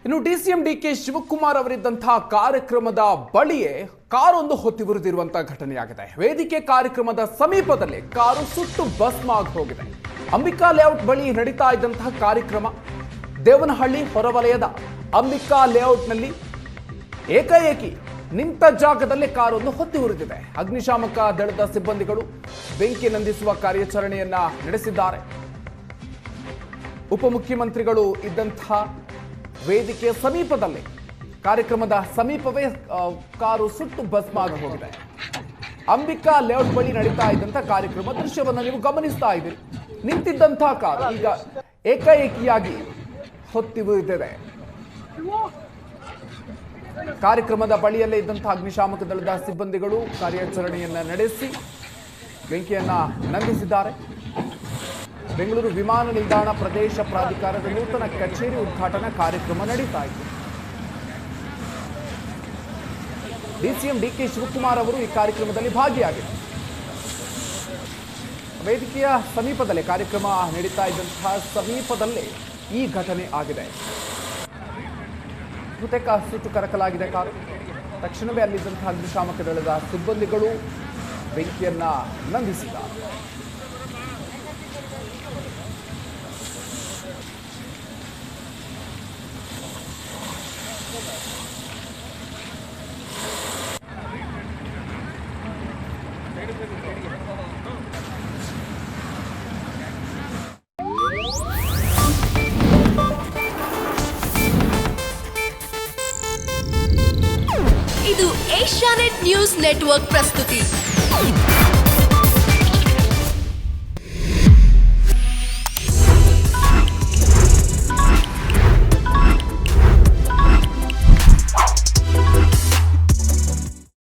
ಇನ್ನು DCM DK Shivakumar ಅವರಿದ್ದಂತಹ ಕಾರ್ಯಕ್ರಮದ ಬಳಿಯೇ ಕಾರೊಂದು ಹೊತ್ತಿರುವಂತಹ ಘಟನೆಯಾಗಿದೆ. ವೇದಿಕೆ ಕಾರ್ಯಕ್ರಮದ ಸಮೀಪದಲ್ಲಿ ಕಾರು ಸುಟ್ಟು ಭಸ್ಮ ಆಗಿ ಹೋಗಿದೆ. ಅಂಬಿಕಾ ಲೇಔಟ್ ಬಳಿ ನಡೀತಾ ಇದ್ದಂತಹ ಕಾರ್ಯಕ್ರಮ ದೇವನಹಳ್ಳಿ ಹೊರವಲಯದ ಅಂಬಿಕಾ ಲೇಔಟ್ನಲ್ಲಿ ಏಕಾಏಕಿ ನಿಂತ ಜಾಗದಲ್ಲೇ ಕಾರೊಂದು ಹೊತ್ತಿ ಉರಿದಿದೆ. ಅಗ್ನಿಶಾಮಕ ದಳದ ಸಿಬ್ಬಂದಿಗಳು ಬೆಂಕಿ ನಂದಿಸುವ ಕಾರ್ಯಾಚರಣೆಯನ್ನ ನಡೆಸಿದ್ದಾರೆ. ಉಪಮುಖ್ಯಮಂತ್ರಿಗಳು ಇದ್ದಂತಹ ವೇದಿಕೆಯ ಸಮೀಪದಲ್ಲಿ ಕಾರ್ಯಕ್ರಮದ ಸಮೀಪವೇ ಕಾರು ಸುಟ್ಟು ಭಸ್ಮ ಆಗಿ ಹೋಗಿದೆ. ಅಂಬಿಕಾ ಲೇಔಟ್ ಬಳಿ ನಡೀತಾ ಇದ್ದಂತಹ ಕಾರ್ಯಕ್ರಮ ದೃಶ್ಯವನ್ನು ನೀವು ಗಮನಿಸ್ತಾ ಇದ್ದೀರಿ. ನಿಂತಿದ್ದಂತಹ ಕಾರು ಈಗ ಏಕಾಏಕಿಯಾಗಿ ಹೊತ್ತಿ ಉರಿದಿದೆ. ಕಾರ್ಯಕ್ರಮದ ಬಳಿಯಲ್ಲೇ ಇದ್ದಂತಹ ಅಗ್ನಿಶಾಮಕ ದಳದ ಸಿಬ್ಬಂದಿಗಳು ಕಾರ್ಯಾಚರಣೆಯನ್ನ ನಡೆಸಿ ಬೆಂಕಿಯನ್ನ ನಂದಿಸಿದ್ದಾರೆ. ಬೆಂಗಳೂರು ವಿಮಾನ ನಿಲ್ದಾಣ ಪ್ರದೇಶ ಪ್ರಾಧಿಕಾರದ ನೂತನ ಕಚೇರಿ ಉದ್ಘಾಟನಾ ಕಾರ್ಯಕ್ರಮ ನಡೀತಾ ಇದೆ. ಡಿಸಿಎಂ ಡಿಕೆ ಶಿವಕುಮಾರ್ ಅವರು ಈ ಕಾರ್ಯಕ್ರಮದಲ್ಲಿ ಭಾಗಿಯಾಗಿದ್ದಾರೆ. ವೇದಿಕೆಯ ಸಮೀಪದಲ್ಲೇ ಕಾರ್ಯಕ್ರಮ ನಡೀತಾ ಇದ್ದಂತಹ ಸಮೀಪದಲ್ಲೇ ಈ ಘಟನೆ ಆಗಿದೆ. ಬಹುತೇಕ ಸುಟ್ಟು ಕರಕಲಾಗಿದೆ ಕಾರು. ತಕ್ಷಣವೇ ಅಲ್ಲಿದ್ದಂತಹ ಅಗ್ನಿಶಾಮಕ ದಳದ ಸಿಬ್ಬಂದಿಗಳು ಬೆಂಕಿಯನ್ನ ನಂದಿಸಿದ್ದಾರೆ. ಇದು ಏಷ್ಯಾನೆಟ್ ನ್ಯೂಸ್ ನೆಟ್ವರ್ಕ್ ಪ್ರಸ್ತುತಿ.